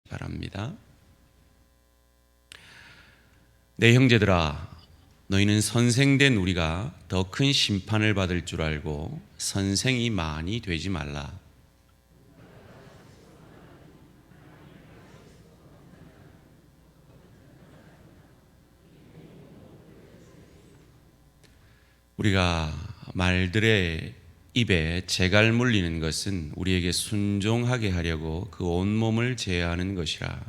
바랍니다. 내 형제들아, 너희는 선생된 우리가 더 큰 심판을 받을 줄 알고 선생이 많이 되지 말라. 우리가 말들의 입에 재갈 물리는 것은 우리에게 순종하게 하려고 그 온몸을 제어하는 것이라.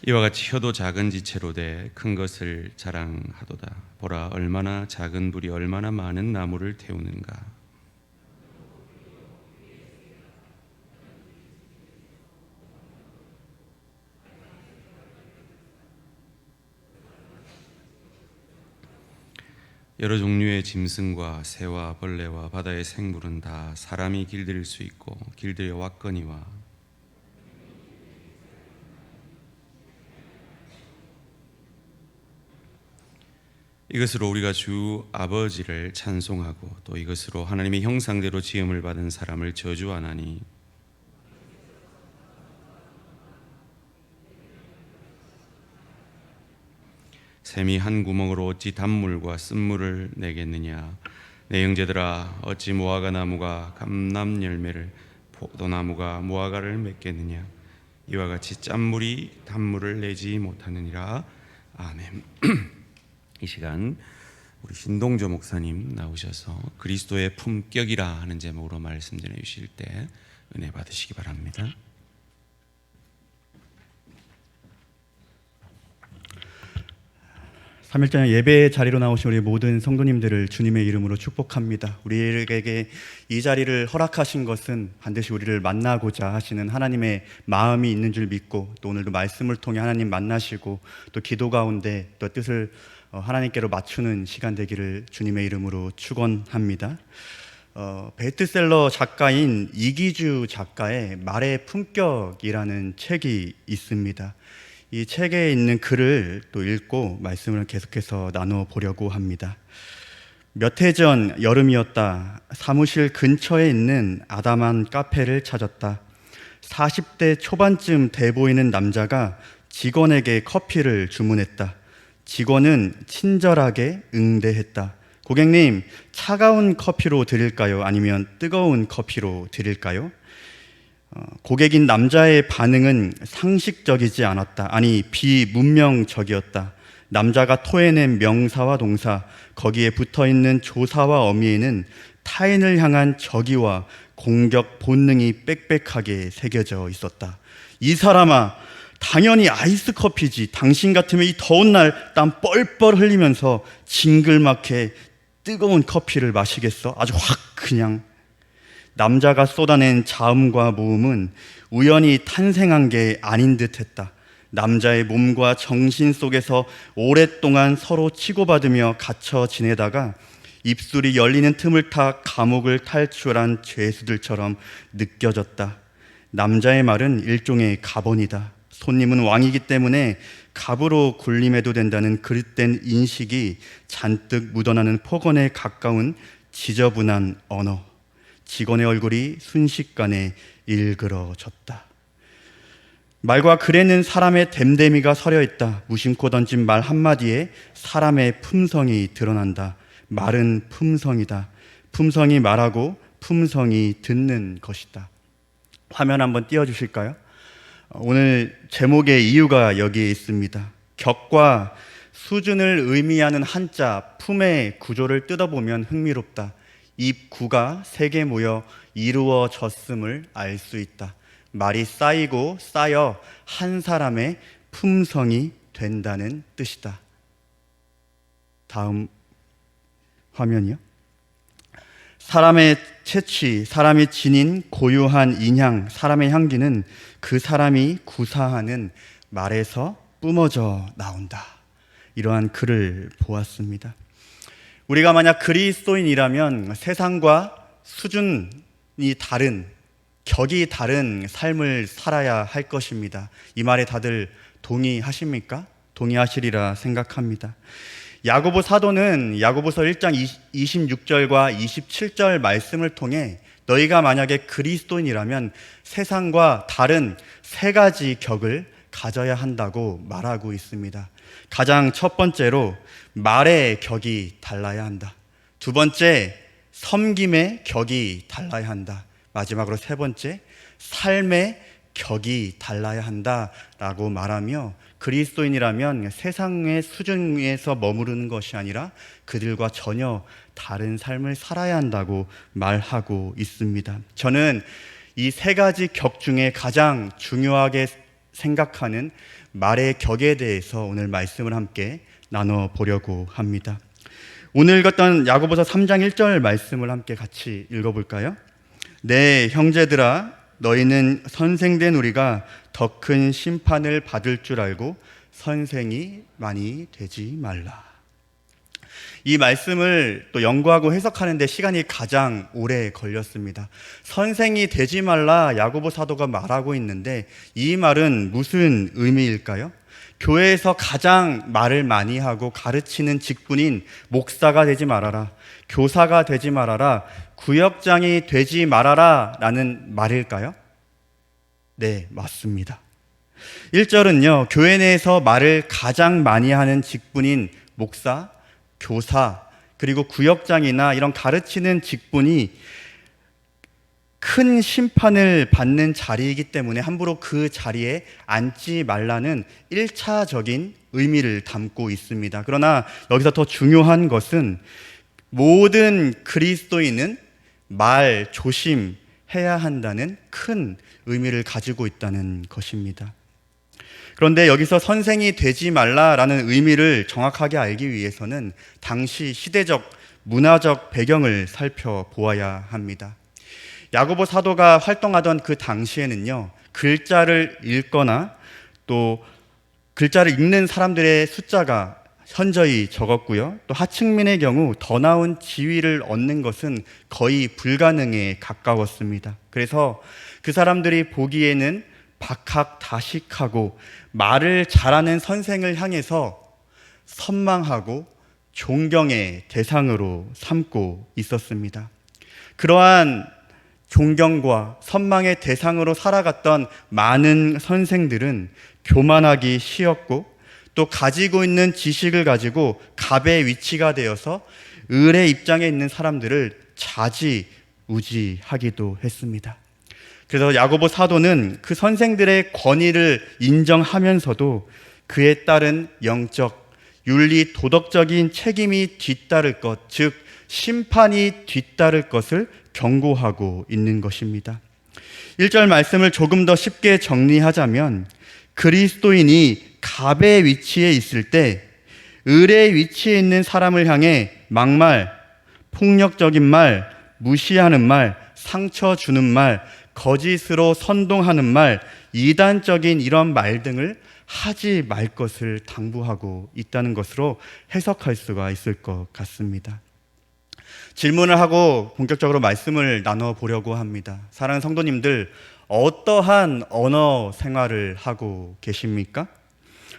이와 같이 혀도 작은 지체로 돼 큰 것을 자랑하도다. 보라, 얼마나 작은 불이 얼마나 많은 나무를 태우는가. 여러 종류의 짐승과 새와 벌레와 바다의 생물은 다 사람이 길들일 수 있고 길들여 왔거니와 이것으로 우리가 주 아버지를 찬송하고 또 이것으로 하나님의 형상대로 지음을 받은 사람을 저주하나니 샘이 한 구멍으로 어찌 단물과 쓴물을 내겠느냐. 내 형제들아, 어찌 무화과 나무가 감람 열매를 포도나무가 무화과를 맺겠느냐. 이와 같이 짠물이 단물을 내지 못하느니라. 아멘. 이 시간 우리 신동조 목사님 나오셔서 그리스도의 품격이라 하는 제목으로 말씀 전해 주실 때 은혜 받으시기 바랍니다. 3일장 예배 자리로 나오신 우리 모든 성도님들을 주님의 이름으로 축복합니다. 우리에게 이 자리를 허락하신 것은 반드시 우리를 만나고자 하시는 하나님의 마음이 있는 줄 믿고, 또 오늘도 말씀을 통해 하나님 만나시고 또 기도 가운데 또 뜻을 하나님께로 맞추는 시간 되기를 주님의 이름으로 축원합니다. 베스트셀러 작가인 이기주 작가의 말의 품격이라는 책이 있습니다. 이 책에 있는 글을 또 읽고 말씀을 계속해서 나눠보려고 합니다. 몇 해 전 여름이었다. 사무실 근처에 있는 아담한 카페를 찾았다. 40대 초반쯤 돼 보이는 남자가 직원에게 커피를 주문했다. 직원은 친절하게 응대했다. 고객님, 차가운 커피로 드릴까요? 아니면 뜨거운 커피로 드릴까요? 고객인 남자의 반응은 상식적이지 않았다. 아니, 비문명적이었다. 남자가 토해낸 명사와 동사, 거기에 붙어있는 조사와 어미에는 타인을 향한 적의와 공격 본능이 빽빽하게 새겨져 있었다. 이 사람아, 당연히 아이스 커피지. 당신 같으면 이 더운 날 땀 뻘뻘 흘리면서 징글맣게 뜨거운 커피를 마시겠어? 아주 확 그냥. 남자가 쏟아낸 자음과 모음은 우연히 탄생한 게 아닌 듯 했다. 남자의 몸과 정신 속에서 오랫동안 서로 치고받으며 갇혀 지내다가 입술이 열리는 틈을 타 감옥을 탈출한 죄수들처럼 느껴졌다. 남자의 말은 일종의 가본이다. 손님은 왕이기 때문에 갑으로 군림해도 된다는 그릇된 인식이 잔뜩 묻어나는 폭언에 가까운 지저분한 언어. 직원의 얼굴이 순식간에 일그러졌다. 말과 글에는 사람의 됨됨이가 서려 있다. 무심코 던진 말 한마디에 사람의 품성이 드러난다. 말은 품성이다. 품성이 말하고 품성이 듣는 것이다. 화면 한번 띄워주실까요? 오늘 제목의 이유가 여기에 있습니다. 격과 수준을 의미하는 한자 품의 구조를 뜯어보면 흥미롭다. 입구가 세 개 모여 이루어졌음을 알 수 있다. 말이 쌓이고 쌓여 한 사람의 품성이 된다는 뜻이다. 다음 화면이요. 사람의 채취, 사람이 지닌 고유한 인향, 사람의 향기는 그 사람이 구사하는 말에서 뿜어져 나온다. 이러한 글을 보았습니다. 우리가 만약 그리스도인이라면 세상과 수준이 다른, 격이 다른 삶을 살아야 할 것입니다. 이 말에 다들 동의하십니까? 동의하시리라 생각합니다. 야고보 사도는 야고보서 1장 26절과 27절 말씀을 통해 너희가 만약에 그리스도인이라면 세상과 다른 세 가지 격을 가져야 한다고 말하고 있습니다. 가장 첫 번째로 말의 격이 달라야 한다. 두 번째, 섬김의 격이 달라야 한다. 마지막으로 세 번째, 삶의 격이 달라야 한다라고 말하며 그리스도인이라면 세상의 수준에서 머무르는 것이 아니라 그들과 전혀 다른 삶을 살아야 한다고 말하고 있습니다. 저는 이 세 가지 격 중에 가장 중요하게 생각하는 말의 격에 대해서 오늘 말씀을 함께 나눠보려고 합니다. 오늘 읽었던 야고보서 3장 1절 말씀을 함께 같이 읽어볼까요? 네, 형제들아, 너희는 선생된 우리가 더 큰 심판을 받을 줄 알고 선생이 많이 되지 말라. 이 말씀을 또 연구하고 해석하는 데 시간이 가장 오래 걸렸습니다. 선생이 되지 말라 야고보 사도가 말하고 있는데 이 말은 무슨 의미일까요? 교회에서 가장 말을 많이 하고 가르치는 직분인 목사가 되지 말아라, 교사가 되지 말아라, 구역장이 되지 말아라 라는 말일까요? 네, 맞습니다. 1절은요, 교회 내에서 말을 가장 많이 하는 직분인 목사, 교사, 그리고 구역장이나 이런 가르치는 직분이 큰 심판을 받는 자리이기 때문에 함부로 그 자리에 앉지 말라는 1차적인 의미를 담고 있습니다. 그러나 여기서 더 중요한 것은 모든 그리스도인은 말 조심해야 한다는 큰 의미를 가지고 있다는 것입니다. 그런데 여기서 선생이 되지 말라라는 의미를 정확하게 알기 위해서는 당시 시대적, 문화적 배경을 살펴보아야 합니다. 야고보 사도가 활동하던 그 당시에는요, 글자를 읽거나 또 글자를 읽는 사람들의 숫자가 현저히 적었고요. 또 하층민의 경우 더 나은 지위를 얻는 것은 거의 불가능에 가까웠습니다. 그래서 그 사람들이 보기에는 박학다식하고 말을 잘하는 선생을 향해서 선망하고 존경의 대상으로 삼고 있었습니다. 그러한 존경과 선망의 대상으로 살아갔던 많은 선생들은 교만하기 쉬웠고 또 가지고 있는 지식을 가지고 갑의 위치가 되어서 을의 입장에 있는 사람들을 좌지우지하기도 했습니다. 그래서 야고보 사도는 그 선생들의 권위를 인정하면서도 그에 따른 영적, 윤리, 도덕적인 책임이 뒤따를 것, 즉 심판이 뒤따를 것을 경고하고 있는 것입니다. 1절 말씀을 조금 더 쉽게 정리하자면 그리스도인이 갑의 위치에 있을 때 을의 위치에 있는 사람을 향해 막말, 폭력적인 말, 무시하는 말, 상처 주는 말, 거짓으로 선동하는 말, 이단적인 이런 말 등을 하지 말 것을 당부하고 있다는 것으로 해석할 수가 있을 것 같습니다. 질문을 하고 본격적으로 말씀을 나눠보려고 합니다. 사랑하는 성도님들, 어떠한 언어 생활을 하고 계십니까?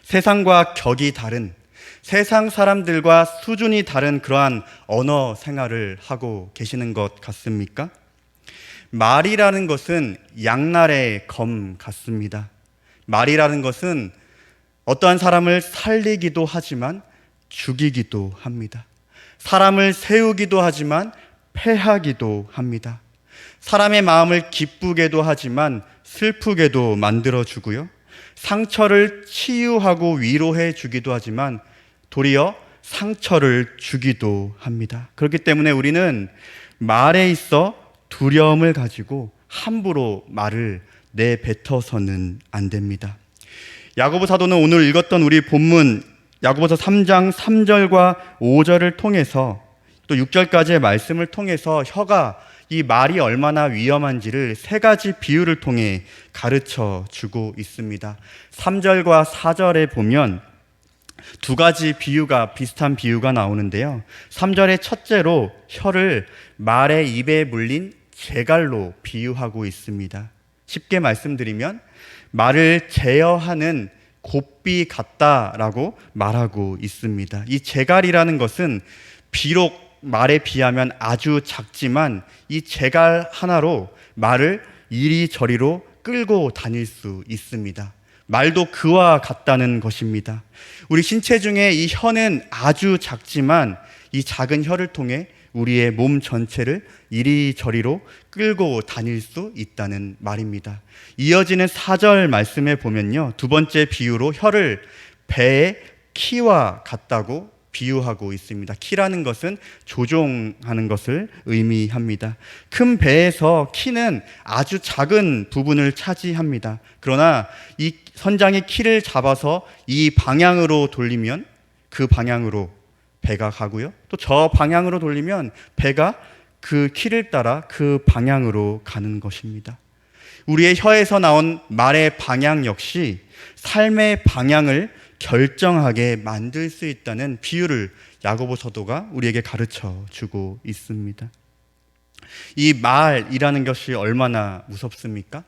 세상과 격이 다른, 세상 사람들과 수준이 다른 그러한 언어 생활을 하고 계시는 것 같습니까? 말이라는 것은 양날의 검 같습니다. 말이라는 것은 어떠한 사람을 살리기도 하지만 죽이기도 합니다. 사람을 세우기도 하지만 패하기도 합니다. 사람의 마음을 기쁘게도 하지만 슬프게도 만들어주고요. 상처를 치유하고 위로해 주기도 하지만 도리어 상처를 주기도 합니다. 그렇기 때문에 우리는 말에 있어 두려움을 가지고 함부로 말을 내뱉어서는 안 됩니다. 야고보 사도는 오늘 읽었던 우리 본문 야고보서 3장 3절과 5절을 통해서 또 6절까지의 말씀을 통해서 혀가 이 말이 얼마나 위험한지를 세 가지 비유를 통해 가르쳐 주고 있습니다. 3절과 4절에 보면 두 가지 비유가 비슷한 비유가 나오는데요. 3절의 첫째로 혀를 말의 입에 물린 재갈로 비유하고 있습니다. 쉽게 말씀드리면 말을 제어하는 곱비 같다라고 말하고 있습니다. 이 제갈이라는 것은 비록 말에 비하면 아주 작지만 이 제갈 하나로 말을 이리저리로 끌고 다닐 수 있습니다. 말도 그와 같다는 것입니다. 우리 신체 중에 이 혀는 아주 작지만 이 작은 혀를 통해 우리의 몸 전체를 이리저리로 끌고 다닐 수 있다는 말입니다. 이어지는 4절 말씀에 보면요, 두 번째 비유로 혀를 배의 키와 같다고 비유하고 있습니다. 키라는 것은 조종하는 것을 의미합니다. 큰 배에서 키는 아주 작은 부분을 차지합니다. 그러나 이 선장이 키를 잡아서 이 방향으로 돌리면 그 방향으로 배가 가고요, 또 저 방향으로 돌리면 배가 그 키를 따라 그 방향으로 가는 것입니다. 우리의 혀에서 나온 말의 방향 역시 삶의 방향을 결정하게 만들 수 있다는 비유를 야고보 사도가 우리에게 가르쳐 주고 있습니다. 이 말이라는 것이 얼마나 무섭습니까?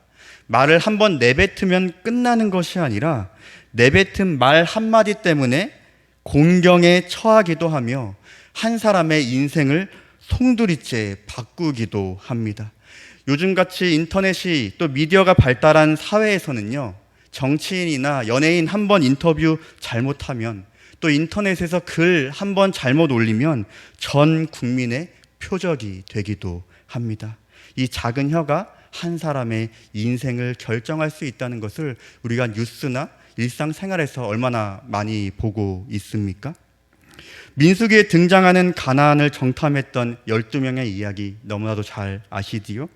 말을 한번 내뱉으면 끝나는 것이 아니라 내뱉은 말 한마디 때문에 곤경에 처하기도 하며 한 사람의 인생을 송두리째 바꾸기도 합니다. 요즘같이 인터넷이 또 미디어가 발달한 사회에서는요, 정치인이나 연예인 한 번 인터뷰 잘못하면, 또 인터넷에서 글 한 번 잘못 올리면 전 국민의 표적이 되기도 합니다. 이 작은 혀가 한 사람의 인생을 결정할 수 있다는 것을 우리가 뉴스나 일상생활에서 얼마나 많이 보고 있습니까? 민수기에 등장하는 가나안을 정탐했던 12명의 이야기 너무나도 잘 아시지요?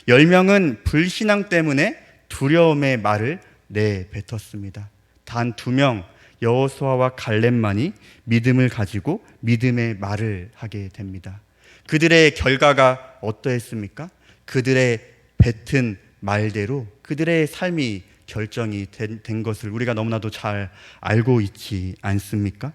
10명은 불신앙 때문에 두려움의 말을 내뱉었습니다. 단 2명, 여호수아와 갈렙만이 믿음을 가지고 믿음의 말을 하게 됩니다. 그들의 결과가 어떠했습니까? 그들의 뱉은 말대로 그들의 삶이 결정이 된 것을 우리가 너무나도 잘 알고 있지 않습니까?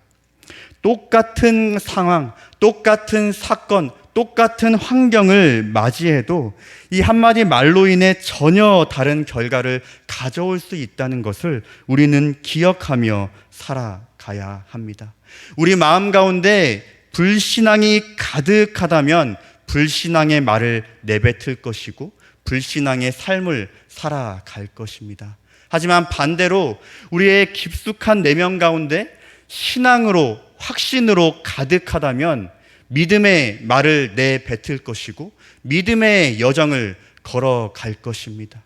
똑같은 상황, 똑같은 사건, 똑같은 환경을 맞이해도 이 한마디 말로 인해 전혀 다른 결과를 가져올 수 있다는 것을 우리는 기억하며 살아가야 합니다. 우리 마음 가운데 불신앙이 가득하다면 불신앙의 말을 내뱉을 것이고 불신앙의 삶을 살아갈 것입니다. 하지만 반대로 우리의 깊숙한 내면 가운데 신앙으로, 확신으로 가득하다면 믿음의 말을 내뱉을 것이고 믿음의 여정을 걸어갈 것입니다.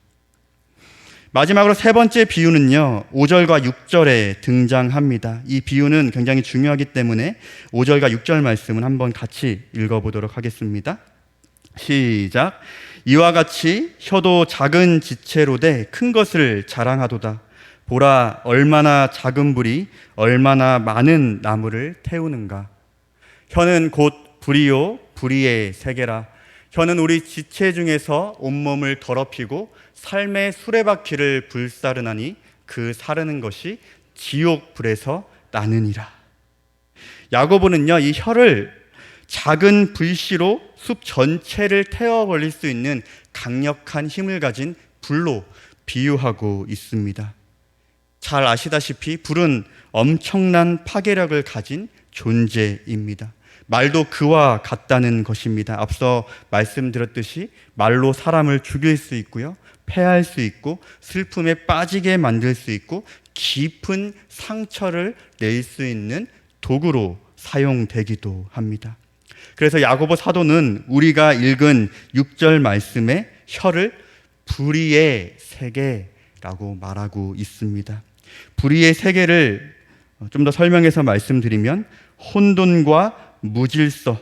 마지막으로 세 번째 비유는요, 5절과 6절에 등장합니다. 이 비유는 굉장히 중요하기 때문에 5절과 6절 말씀은 한번 같이 읽어보도록 하겠습니다. 시작. 이와 같이 혀도 작은 지체로 돼 큰 것을 자랑하도다. 보라, 얼마나 작은 불이 얼마나 많은 나무를 태우는가. 혀는 곧 불이요 불의의 세계라. 혀는 우리 지체 중에서 온몸을 더럽히고 삶의 수레바퀴를 불사르나니 그 사르는 것이 지옥 불에서 나느니라. 야고보는요, 이 혀를 작은 불씨로 숲 전체를 태워버릴 수 있는 강력한 힘을 가진 불로 비유하고 있습니다. 잘 아시다시피 불은 엄청난 파괴력을 가진 존재입니다. 말도 그와 같다는 것입니다. 앞서 말씀드렸듯이 말로 사람을 죽일 수 있고요, 패할 수 있고 슬픔에 빠지게 만들 수 있고 깊은 상처를 낼 수 있는 도구로 사용되기도 합니다. 그래서 야고보 사도는 우리가 읽은 6절 말씀에 혀를 불의의 세계라고 말하고 있습니다. 불의의 세계를 좀 더 설명해서 말씀드리면 혼돈과 무질서,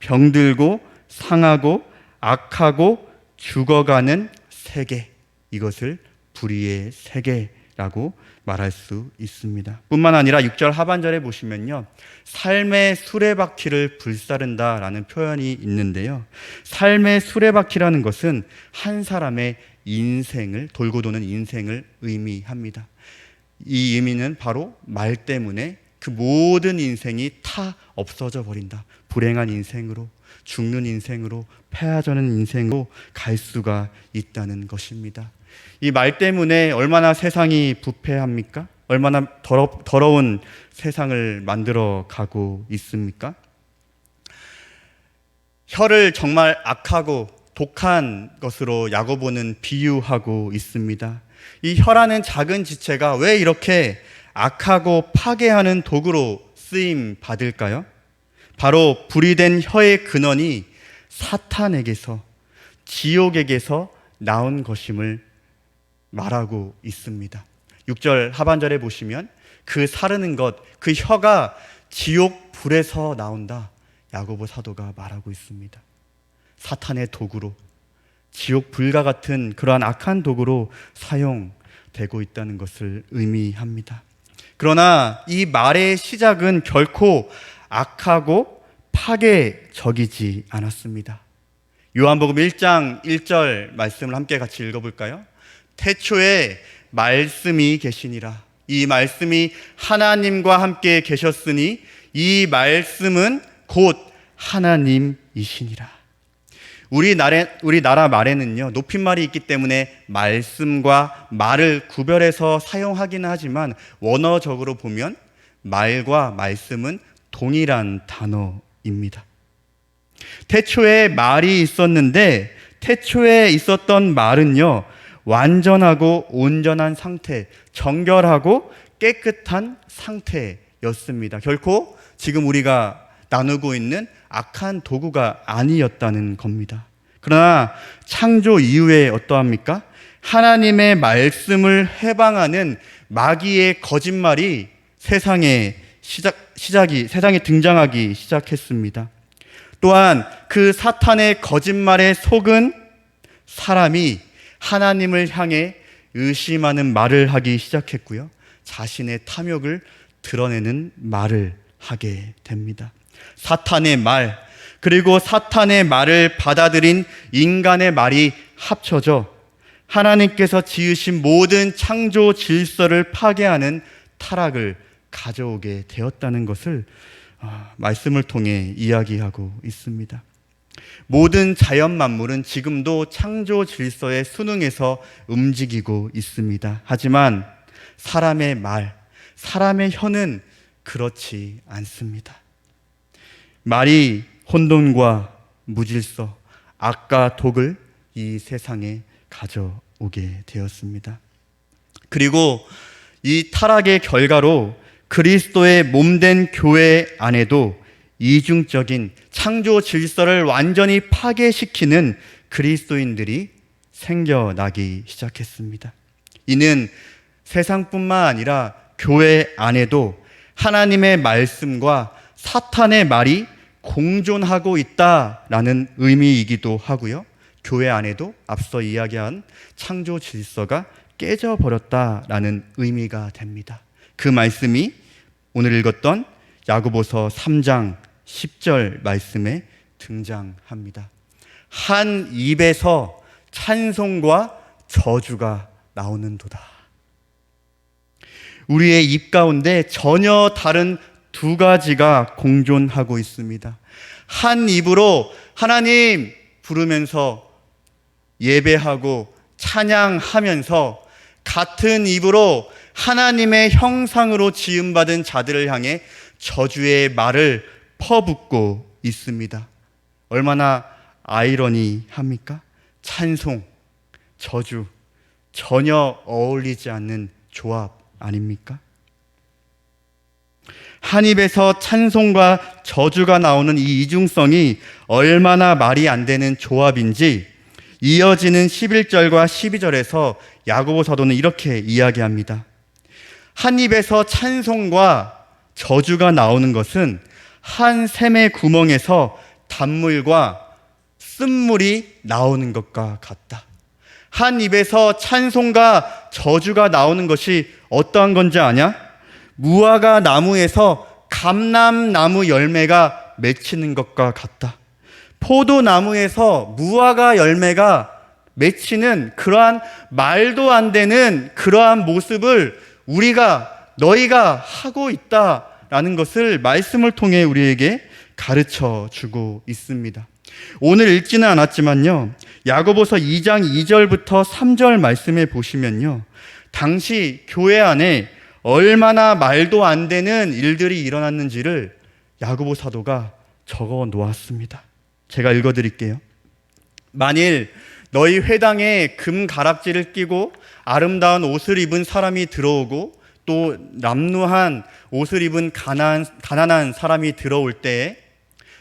병들고 상하고 악하고 죽어가는 세계, 이것을 불의의 세계라고 말할 수 있습니다. 뿐만 아니라 6절 하반절에 보시면요, 삶의 수레바퀴를 불사른다라는 표현이 있는데요, 삶의 수레바퀴라는 것은 한 사람의 인생을, 돌고 도는 인생을 의미합니다. 이 의미는 바로 말 때문에 그 모든 인생이 다 없어져 버린다. 불행한 인생으로, 죽는 인생으로, 패하자는 인생으로 갈 수가 있다는 것입니다. 이 말 때문에 얼마나 세상이 부패합니까? 얼마나 더러운 세상을 만들어 가고 있습니까? 혀를 정말 악하고 독한 것으로 야고보는 비유하고 있습니다. 이 혀라는 작은 지체가 왜 이렇게 악하고 파괴하는 도구로 쓰임 받을까요? 바로 불이 된 혀의 근원이 사탄에게서, 지옥에게서 나온 것임을 말하고 있습니다. 6절 하반절에 보시면 그 사르는 것, 그 혀가 지옥 불에서 나온다, 야고보 사도가 말하고 있습니다. 사탄의 도구로, 지옥 불과 같은 그러한 악한 도구로 사용되고 있다는 것을 의미합니다. 그러나 이 말의 시작은 결코 악하고 파괴적이지 않았습니다. 요한복음 1장 1절 말씀을 함께 같이 읽어볼까요? 태초에 말씀이 계시니라. 이 말씀이 하나님과 함께 계셨으니 이 말씀은 곧 하나님이시니라. 우리나라 말에는요, 높임말이 있기 때문에 말씀과 말을 구별해서 사용하기는 하지만 원어적으로 보면 말과 말씀은 동일한 단어입니다. 태초에 말이 있었는데 태초에 있었던 말은요, 완전하고 온전한 상태, 정결하고 깨끗한 상태였습니다. 결코 지금 우리가 나누고 있는 악한 도구가 아니었다는 겁니다. 그러나 창조 이후에 어떠합니까? 하나님의 말씀을 해방하는 마귀의 거짓말이 세상에 등장하기 시작했습니다. 또한 그 사탄의 거짓말에 속은 사람이 하나님을 향해 의심하는 말을 하기 시작했고요, 자신의 탐욕을 드러내는 말을 하게 됩니다. 사탄의 말, 그리고 사탄의 말을 받아들인 인간의 말이 합쳐져 하나님께서 지으신 모든 창조 질서를 파괴하는 타락을 가져오게 되었다는 것을 말씀을 통해 이야기하고 있습니다. 모든 자연 만물은 지금도 창조 질서에 순응해서 움직이고 있습니다. 하지만 사람의 말, 사람의 혀는 그렇지 않습니다. 말이 혼돈과 무질서, 악과 독을 이 세상에 가져오게 되었습니다. 그리고 이 타락의 결과로 그리스도의 몸된 교회 안에도 이중적인 창조 질서를 완전히 파괴시키는 그리스도인들이 생겨나기 시작했습니다. 이는 세상뿐만 아니라 교회 안에도 하나님의 말씀과 사탄의 말이 공존하고 있다라는 의미이기도 하고요, 교회 안에도 앞서 이야기한 창조 질서가 깨져버렸다라는 의미가 됩니다. 그 말씀이 오늘 읽었던 야고보서 3장 10절 말씀에 등장합니다. 한 입에서 찬송과 저주가 나오는도다. 우리의 입 가운데 전혀 다른 두 가지가 공존하고 있습니다. 한 입으로 하나님 부르면서 예배하고 찬양하면서 같은 입으로 하나님의 형상으로 지음받은 자들을 향해 저주의 말을 퍼붓고 있습니다. 얼마나 아이러니합니까? 찬송, 저주, 전혀 어울리지 않는 조합 아닙니까? 한 입에서 찬송과 저주가 나오는 이 이중성이 얼마나 말이 안 되는 조합인지 이어지는 11절과 12절에서 야고보 사도는 이렇게 이야기합니다. 한 입에서 찬송과 저주가 나오는 것은 한 샘의 구멍에서 단물과 쓴물이 나오는 것과 같다. 한 입에서 찬송과 저주가 나오는 것이 어떠한 건지 아냐? 무화과 나무에서 감람나무 열매가 맺히는 것과 같다. 포도나무에서 무화과 열매가 맺히는 그러한 말도 안 되는 그러한 모습을 너희가 하고 있다라는 것을 말씀을 통해 우리에게 가르쳐 주고 있습니다. 오늘 읽지는 않았지만요, 야고보서 2장 2절부터 3절 말씀에 보시면요, 당시 교회 안에 얼마나 말도 안 되는 일들이 일어났는지를 야고보 사도가 적어 놓았습니다. 제가 읽어 드릴게요. 만일 너희 회당에 금 가락지를 끼고 아름다운 옷을 입은 사람이 들어오고 또 남루한 옷을 입은 가난한 사람이 들어올 때에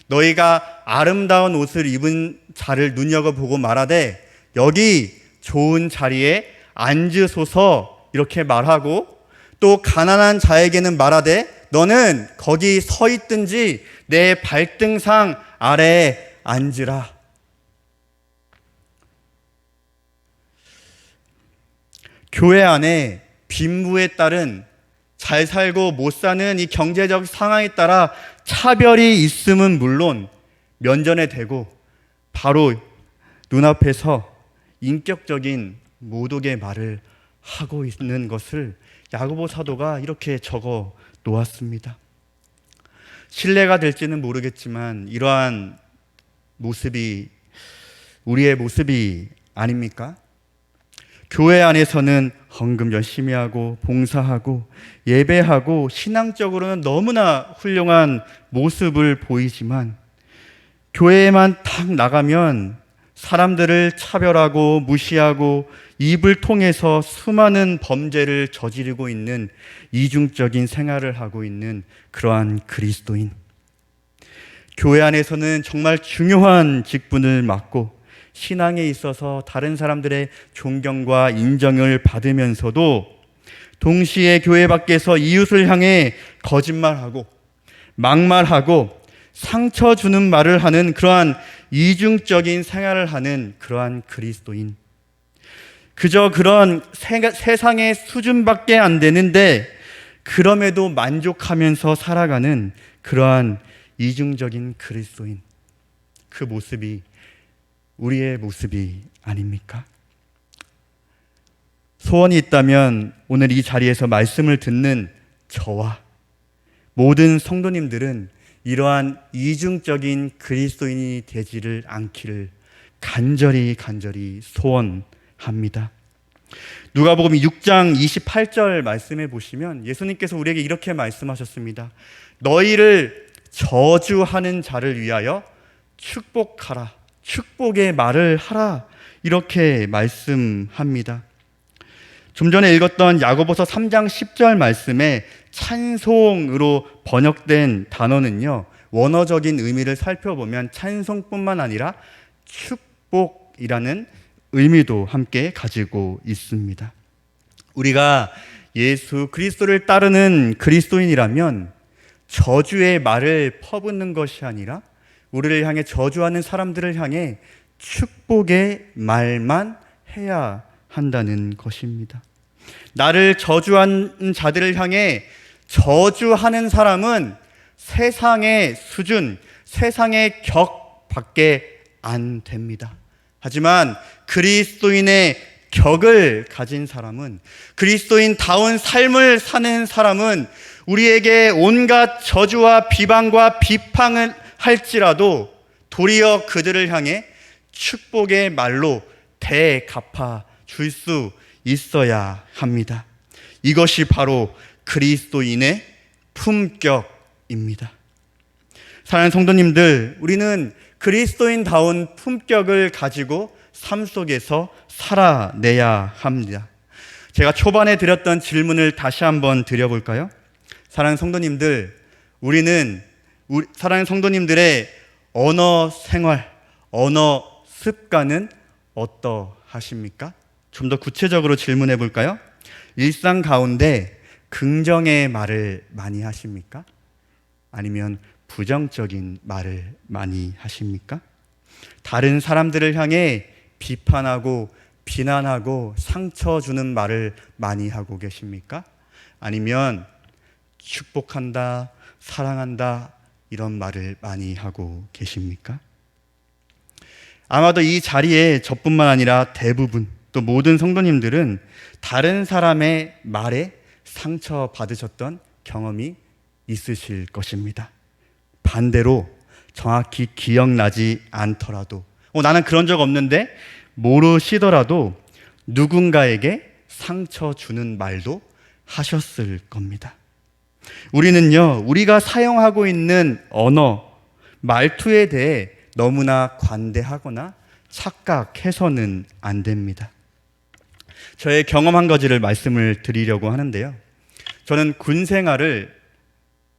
너희가 아름다운 옷을 입은 자를 눈여겨보고 말하되 여기 좋은 자리에 앉으소서 이렇게 말하고 또 가난한 자에게는 말하되 너는 거기 서 있든지 내 발등상 아래에 앉으라. 교회 안에 빈부에 따른 잘 살고 못 사는 이 경제적 상황에 따라 차별이 있음은 물론 면전에 대고 바로 눈앞에서 인격적인 모독의 말을 하고 있는 것을 야고보 사도가 이렇게 적어 놓았습니다. 신뢰가 될지는 모르겠지만 이러한 모습이 우리의 모습이 아닙니까? 교회 안에서는 헌금 열심히 하고 봉사하고 예배하고 신앙적으로는 너무나 훌륭한 모습을 보이지만 교회에만 탁 나가면 사람들을 차별하고 무시하고 입을 통해서 수많은 범죄를 저지르고 있는 이중적인 생활을 하고 있는 그러한 그리스도인. 교회 안에서는 정말 중요한 직분을 맡고 신앙에 있어서 다른 사람들의 존경과 인정을 받으면서도 동시에 교회 밖에서 이웃을 향해 거짓말하고 막말하고 상처 주는 말을 하는 그러한 이중적인 생활을 하는 그러한 그리스도인. 그저 그런 세상의 수준밖에 안 되는데 그럼에도 만족하면서 살아가는 그러한 이중적인 그리스도인. 그 모습이 우리의 모습이 아닙니까? 소원이 있다면 오늘 이 자리에서 말씀을 듣는 저와 모든 성도님들은 이러한 이중적인 그리스도인이 되지를 않기를 간절히 소원합니다. 누가복음 6장 28절 말씀해 보시면 예수님께서 우리에게 이렇게 말씀하셨습니다. 너희를 저주하는 자를 위하여 축복하라. 축복의 말을 하라. 이렇게 말씀합니다. 좀 전에 읽었던 야고보서 3장 10절 말씀에 찬송으로 번역된 단어는요, 원어적인 의미를 살펴보면 찬송뿐만 아니라 축복이라는 의미도 함께 가지고 있습니다. 우리가 예수 그리스도를 따르는 그리스도인이라면 저주의 말을 퍼붓는 것이 아니라 우리를 향해 저주하는 사람들을 향해 축복의 말만 해야 한다는 것입니다. 나를 저주한 자들을 향해 저주하는 사람은 세상의 수준, 세상의 격밖에 안 됩니다. 하지만 그리스도인의 격을 가진 사람은, 그리스도인다운 삶을 사는 사람은 우리에게 온갖 저주와 비방과 비판을 할지라도 도리어 그들을 향해 축복의 말로 대갚아 줄 수 있어야 합니다. 이것이 바로 그리스도인의 품격입니다. 사랑하는 성도님들, 우리는 그리스도인다운 품격을 가지고 삶 속에서 살아내야 합니다. 제가 초반에 드렸던 질문을 다시 한번 드려볼까요? 사랑하는 성도님들, 사랑하는 성도님들의 언어 생활, 언어 습관은 어떠하십니까? 좀 더 구체적으로 질문해 볼까요? 일상 가운데 긍정의 말을 많이 하십니까? 아니면 부정적인 말을 많이 하십니까? 다른 사람들을 향해 비판하고 비난하고 상처 주는 말을 많이 하고 계십니까? 아니면 축복한다, 사랑한다 이런 말을 많이 하고 계십니까? 아마도 이 자리에 저뿐만 아니라 대부분 또 모든 성도님들은 다른 사람의 말에 상처받으셨던 경험이 있으실 것입니다. 반대로 정확히 기억나지 않더라도 나는 그런 적 없는데 모르시더라도 누군가에게 상처 주는 말도 하셨을 겁니다. 우리는요, 우리가 사용하고 있는 언어, 말투에 대해 너무나 관대하거나 착각해서는 안 됩니다. 저의 경험한 가지를 말씀을 드리려고 하는데요. 저는 군 생활을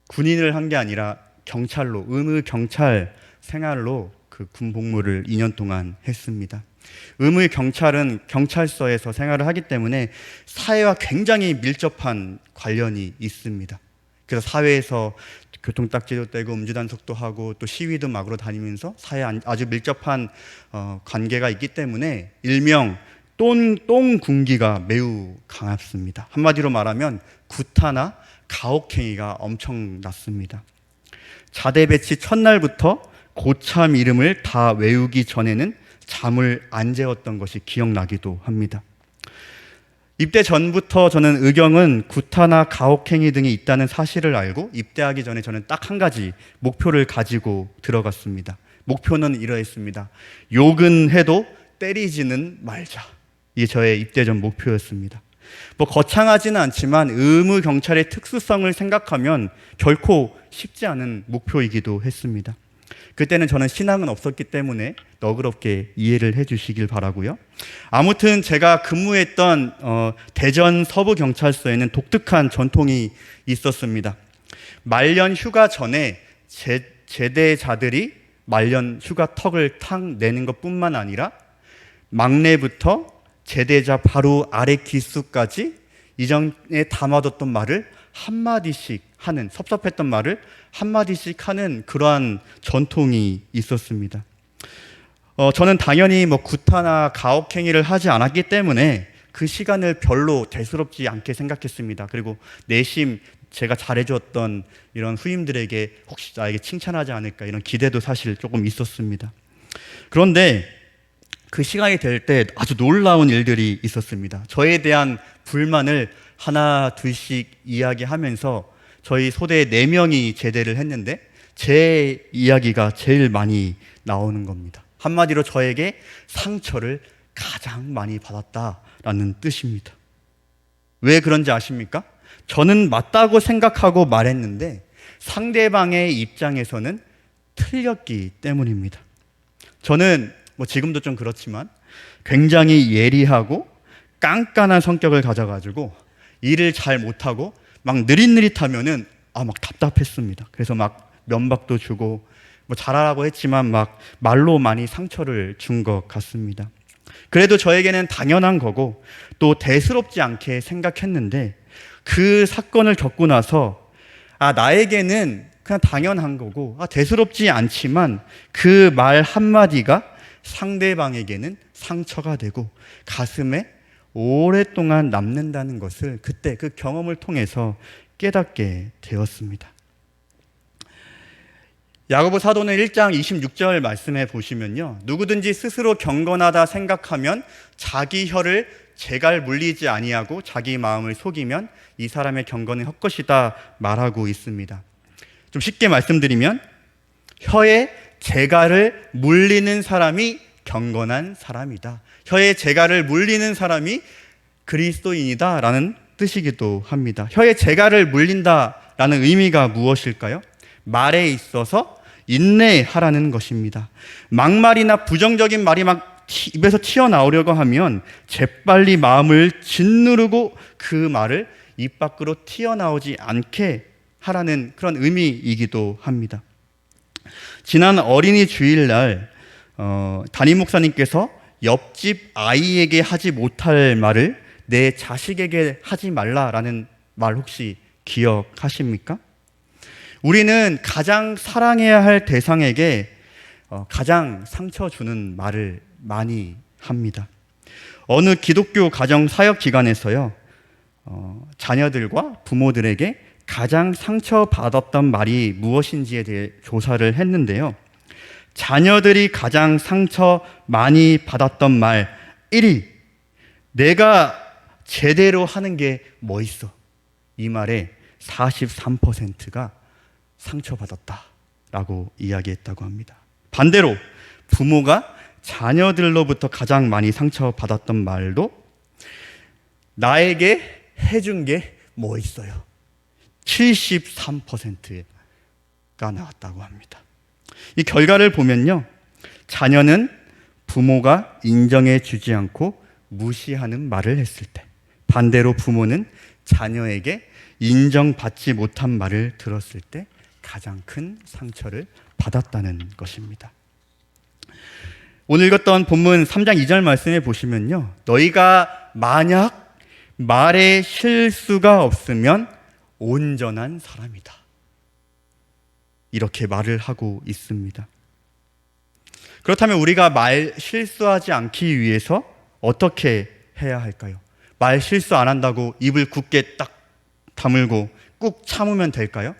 군인을 한 게 아니라 경찰로, 의무 경찰 생활로 그 군 복무를 2년 동안 했습니다. 의무 경찰은 경찰서에서 생활을 하기 때문에 사회와 굉장히 밀접한 관련이 있습니다. 그래서 사회에서 교통딱지도 떼고 음주단속도 하고 또 시위도 막으로 다니면서 사회에 아주 밀접한 관계가 있기 때문에 일명 똥군기가 매우 강합습니다. 한마디로 말하면 구타나 가혹행위가 엄청났습니다. 자대 배치 첫날부터 고참 이름을 다 외우기 전에는 잠을 안 재웠던 것이 기억나기도 합니다. 입대 전부터 저는 의경은 구타나 가혹행위 등이 있다는 사실을 알고 입대하기 전에 저는 딱 한 가지 목표를 가지고 들어갔습니다. 목표는 이러했습니다. 욕은 해도 때리지는 말자. 이게 저의 입대 전 목표였습니다. 뭐 거창하지는 않지만 의무 경찰의 특수성을 생각하면 결코 쉽지 않은 목표이기도 했습니다. 그때는 저는 신앙은 없었기 때문에 너그럽게 이해를 해주시길 바라고요. 아무튼 제가 근무했던 대전 서부경찰서에는 독특한 전통이 있었습니다. 말년 휴가 전에 제대자들이 말년 휴가 턱을 탁 내는 것뿐만 아니라 막내부터 제대자 바로 아래 기수까지 이전에 담아뒀던 말을 한마디씩 하는, 섭섭했던 말을 한마디씩 하는 그러한 전통이 있었습니다. 저는 당연히 뭐 구타나 가혹행위를 하지 않았기 때문에 그 시간을 별로 대수롭지 않게 생각했습니다. 그리고 내심 제가 잘해줬던 이런 후임들에게 혹시 나에게 칭찬하지 않을까 이런 기대도 사실 조금 있었습니다. 그런데 그 시간이 될 때 아주 놀라운 일들이 있었습니다. 저에 대한 불만을 하나 둘씩 이야기하면서 저희 소대에 4명이 제대를 했는데 제 이야기가 제일 많이 나오는 겁니다. 한마디로 저에게 상처를 가장 많이 받았다라는 뜻입니다. 왜 그런지 아십니까? 저는 맞다고 생각하고 말했는데 상대방의 입장에서는 틀렸기 때문입니다. 저는 뭐 지금도 좀 그렇지만 굉장히 예리하고 깐깐한 성격을 가져가지고 일을 잘 못하고 막 느릿느릿하면은 막 답답했습니다. 그래서 막 면박도 주고 뭐 잘하라고 했지만 막 말로 많이 상처를 준 것 같습니다. 그래도 저에게는 당연한 거고 또 대수롭지 않게 생각했는데 그 사건을 겪고 나서 나에게는 그냥 당연한 거고 대수롭지 않지만 그 말 한마디가 상대방에게는 상처가 되고 가슴에 오랫동안 남는다는 것을 그때 그 경험을 통해서 깨닫게 되었습니다. 야고보 사도는 1장 26절 말씀해 보시면요. 누구든지 스스로 경건하다 생각하면 자기 혀를 재갈 물리지 아니하고 자기 마음을 속이면 이 사람의 경건은 헛것이다 말하고 있습니다. 좀 쉽게 말씀드리면 혀에 재갈을 물리는 사람이 경건한 사람이다. 혀에 재갈을 물리는 사람이 그리스도인이다 라는 뜻이기도 합니다. 혀에 재갈을 물린다라는 의미가 무엇일까요? 말에 있어서 인내하라는 것입니다. 막말이나 부정적인 말이 막 입에서 튀어나오려고 하면 재빨리 마음을 짓누르고 그 말을 입 밖으로 튀어나오지 않게 하라는 그런 의미이기도 합니다. 지난 어린이 주일날 담임 목사님께서 옆집 아이에게 하지 못할 말을 내 자식에게 하지 말라라는 말 혹시 기억하십니까? 우리는 가장 사랑해야 할 대상에게 가장 상처 주는 말을 많이 합니다. 어느 기독교 가정 사역 기관에서요, 자녀들과 부모들에게 가장 상처받았던 말이 무엇인지에 대해 조사를 했는데요. 자녀들이 가장 상처 많이 받았던 말 1위, 내가 제대로 하는 게 뭐 있어? 이 말에 43%가 상처받았다라고 이야기했다고 합니다. 반대로 부모가 자녀들로부터 가장 많이 상처받았던 말도 나에게 해준 게 뭐 있어요? 73%가 나왔다고 합니다. 이 결과를 보면요, 자녀는 부모가 인정해 주지 않고 무시하는 말을 했을 때, 반대로 부모는 자녀에게 인정받지 못한 말을 들었을 때 가장 큰 상처를 받았다는 것입니다. 오늘 읽었던 본문 3장 2절 말씀에 보시면요, 너희가 만약 말에 실수가 없으면 온전한 사람이다, 이렇게 말을 하고 있습니다. 그렇다면 우리가 말 실수하지 않기 위해서 어떻게 해야 할까요? 말 실수 안 한다고 입을 굳게 딱 다물고 꾹 참으면 될까요?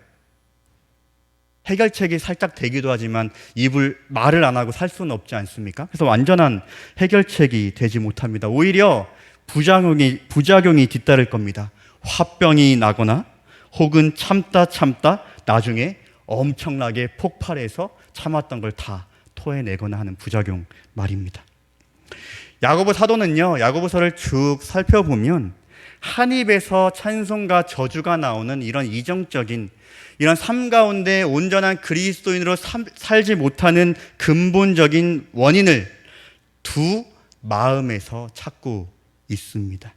해결책이 살짝 되기도 하지만 말을 안 하고 살 수는 없지 않습니까? 그래서 완전한 해결책이 되지 못합니다. 오히려 부작용이 뒤따를 겁니다. 화병이 나거나 혹은 참다 나중에 엄청나게 폭발해서 참았던 걸 다 토해내거나 하는 부작용 말입니다. 야고보 사도는요, 야고보서를 쭉 살펴보면 한 입에서 찬송과 저주가 나오는 이런 이정적인 이런 삶 가운데 온전한 그리스도인으로 살지 못하는 근본적인 원인을 두 마음에서 찾고 있습니다.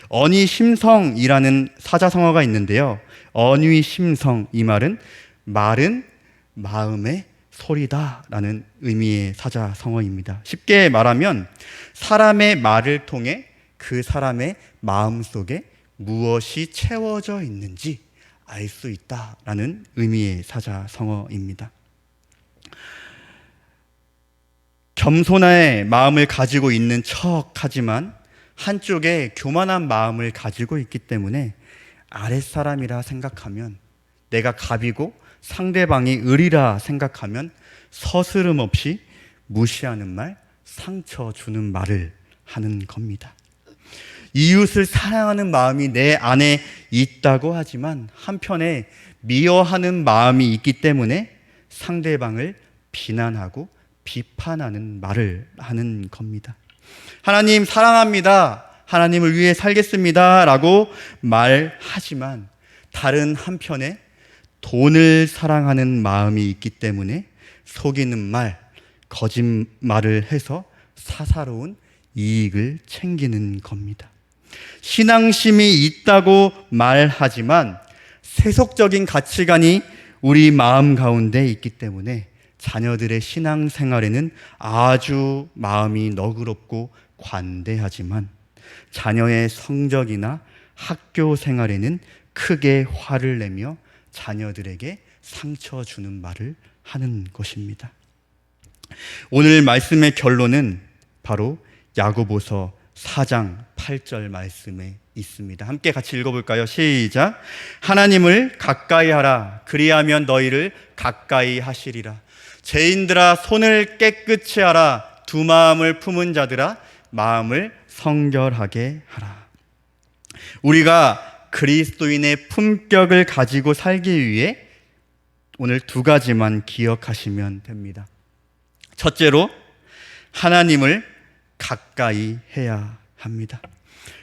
언의심성이라는 사자성어가 있는데요, 언의심성, 이 말은 마음의 소리다라는 의미의 사자성어입니다. 쉽게 말하면 사람의 말을 통해 그 사람의 마음속에 무엇이 채워져 있는지 알 수 있다라는 의미의 사자성어입니다. 겸손의 마음을 가지고 있는 척하지만 한쪽에 교만한 마음을 가지고 있기 때문에 아랫사람이라 생각하면, 내가 갑이고 상대방이 을이라 생각하면 서스름 없이 무시하는 말, 상처 주는 말을 하는 겁니다. 이웃을 사랑하는 마음이 내 안에 있다고 하지만 한편에 미워하는 마음이 있기 때문에 상대방을 비난하고 비판하는 말을 하는 겁니다. 하나님 사랑합니다, 하나님을 위해 살겠습니다 라고 말하지만 다른 한편에 돈을 사랑하는 마음이 있기 때문에 속이는 말, 거짓말을 해서 사사로운 이익을 챙기는 겁니다. 신앙심이 있다고 말하지만 세속적인 가치관이 우리 마음 가운데 있기 때문에 자녀들의 신앙생활에는 아주 마음이 너그럽고 관대하지만 자녀의 성적이나 학교 생활에는 크게 화를 내며 자녀들에게 상처 주는 말을 하는 것입니다. 오늘 말씀의 결론은 바로 야고보서 4장 8절 말씀에 있습니다. 함께 같이 읽어볼까요? 시작. 하나님을 가까이 하라. 그리하면 너희를 가까이 하시리라. 죄인들아 손을 깨끗이 하라. 두 마음을 품은 자들아 마음을 성결하게 하라. 우리가 그리스도인의 품격을 가지고 살기 위해 오늘 두 가지만 기억하시면 됩니다. 첫째로, 하나님을 가까이 해야 합니다.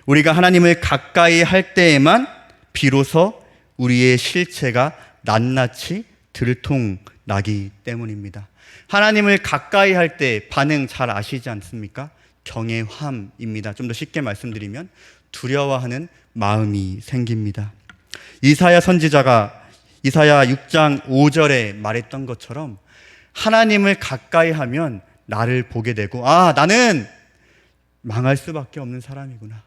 우리가 하나님을 가까이 할 때에만 비로소 우리의 실체가 낱낱이 들통나기 때문입니다. 하나님을 가까이 할 때 반응 잘 아시지 않습니까? 경외함입니다. 좀 더 쉽게 말씀드리면 두려워하는 마음이 생깁니다. 이사야 선지자가 이사야 6장 5절에 말했던 것처럼 하나님을 가까이 하면 나를 보게 되고, 나는 망할 수밖에 없는 사람이구나,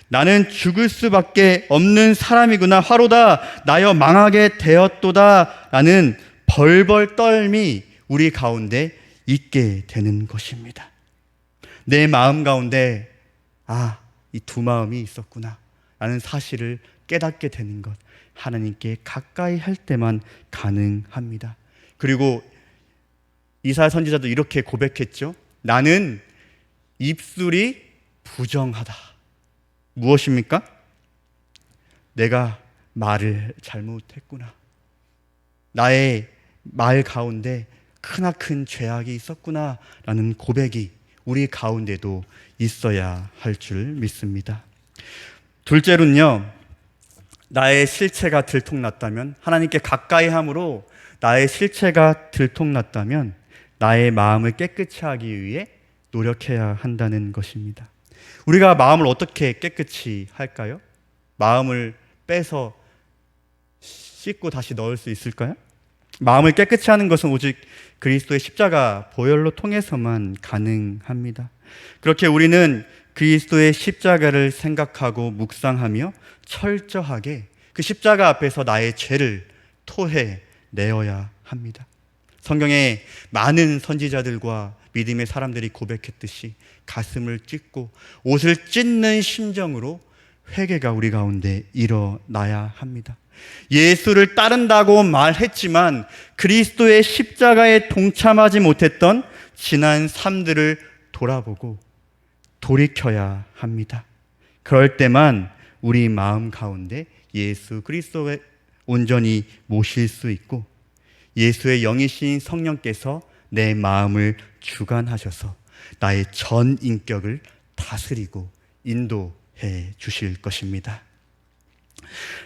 나는 죽을 수밖에 없는 사람이구나, 화로다 나여 망하게 되었도다 라는 벌벌 떨미 우리 가운데 있게 되는 것입니다. 내 마음 가운데 이 두 마음이 있었구나 라는 사실을 깨닫게 되는 것, 하나님께 가까이 할 때만 가능합니다. 그리고 이사야 선지자도 이렇게 고백했죠. 나는 입술이 부정하다. 무엇입니까? 내가 말을 잘못했구나, 나의 말 가운데 크나큰 죄악이 있었구나 라는 고백이 우리 가운데도 있어야 할 줄 믿습니다. 둘째로는요, 나의 실체가 들통났다면, 하나님께 가까이 함으로 나의 실체가 들통났다면 나의 마음을 깨끗이 하기 위해 노력해야 한다는 것입니다. 우리가 마음을 어떻게 깨끗이 할까요? 마음을 빼서 씻고 다시 넣을 수 있을까요? 마음을 깨끗이 하는 것은 오직 그리스도의 십자가 보혈로 통해서만 가능합니다. 그렇게 우리는 그리스도의 십자가를 생각하고 묵상하며 철저하게 그 십자가 앞에서 나의 죄를 토해내어야 합니다. 성경에 많은 선지자들과 믿음의 사람들이 고백했듯이 가슴을 찢고 옷을 찢는 심정으로 회개가 우리 가운데 일어나야 합니다. 예수를 따른다고 말했지만 그리스도의 십자가에 동참하지 못했던 지난 삶들을 돌아보고 돌이켜야 합니다. 그럴 때만 우리 마음 가운데 예수 그리스도에 온전히 모실 수 있고 예수의 영이신 성령께서 내 마음을 주관하셔서 나의 전 인격을 다스리고 인도해 주실 것입니다.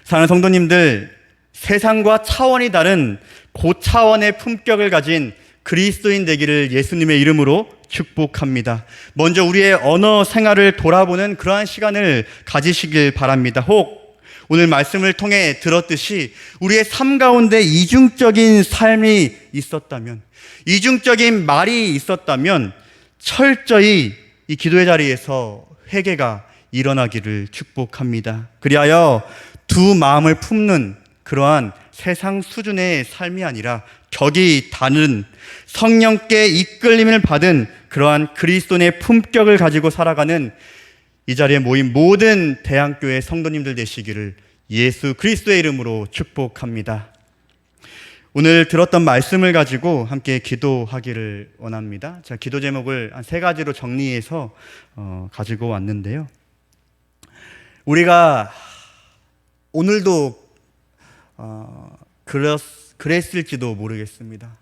사랑하는 성도님들, 세상과 차원이 다른 고차원의 품격을 가진 그리스도인 되기를 예수님의 이름으로 축복합니다. 먼저 우리의 언어 생활을 돌아보는 그러한 시간을 가지시길 바랍니다. 혹 오늘 말씀을 통해 들었듯이 우리의 삶 가운데 이중적인 삶이 있었다면, 이중적인 말이 있었다면 철저히 이 기도의 자리에서 회개가 일어나기를 축복합니다. 그리하여 두 마음을 품는 그러한 세상 수준의 삶이 아니라 격이 다른 성령께 이끌림을 받은 그러한 그리스도의 품격을 가지고 살아가는 이 자리에 모인 모든 대한교회 성도님들 되시기를 예수 그리스도의 이름으로 축복합니다. 오늘 들었던 말씀을 가지고 함께 기도하기를 원합니다. 자, 기도 제목을 한 3가지로 정리해서 가지고 왔는데요. 우리가 오늘도 그랬을지도 모르겠습니다.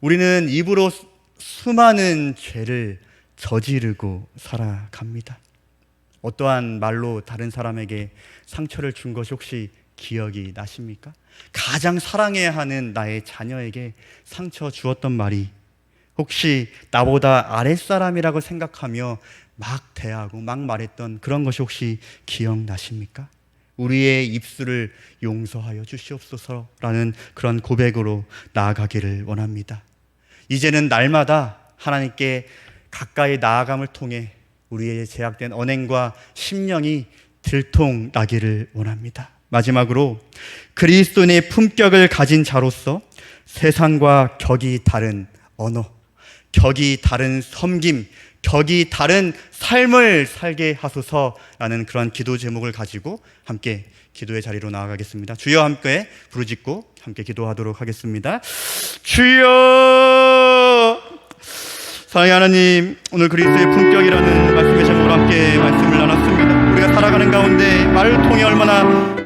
우리는 입으로 수많은 죄를 저지르고 살아갑니다. 어떠한 말로 다른 사람에게 상처를 준 것이 혹시 기억이 나십니까? 가장 사랑해야 하는 나의 자녀에게 상처 주었던 말이 혹시 나보다 아랫사람이라고 생각하며 막 대하고 막 말했던 그런 것이 혹시 기억나십니까? 우리의 입술을 용서하여 주시옵소서라는 그런 고백으로 나아가기를 원합니다. 이제는 날마다 하나님께 가까이 나아감을 통해 우리의 제약된 언행과 심령이 들통나기를 원합니다. 마지막으로 그리스도인의 품격을 가진 자로서 세상과 격이 다른 언어, 격이 다른 섬김, 격이 다른 삶을 살게 하소서라는 그런 기도 제목을 가지고 함께 기도의 자리로 나아가겠습니다. 주여 함께 부르짖고 함께 기도하도록 하겠습니다. 주여! 사랑의 하나님, 오늘 그리스도의 품격이라는 말씀의 제목으로 함께 말씀을 나눴습니다. 우리가 살아가는 가운데 말을 통해 얼마나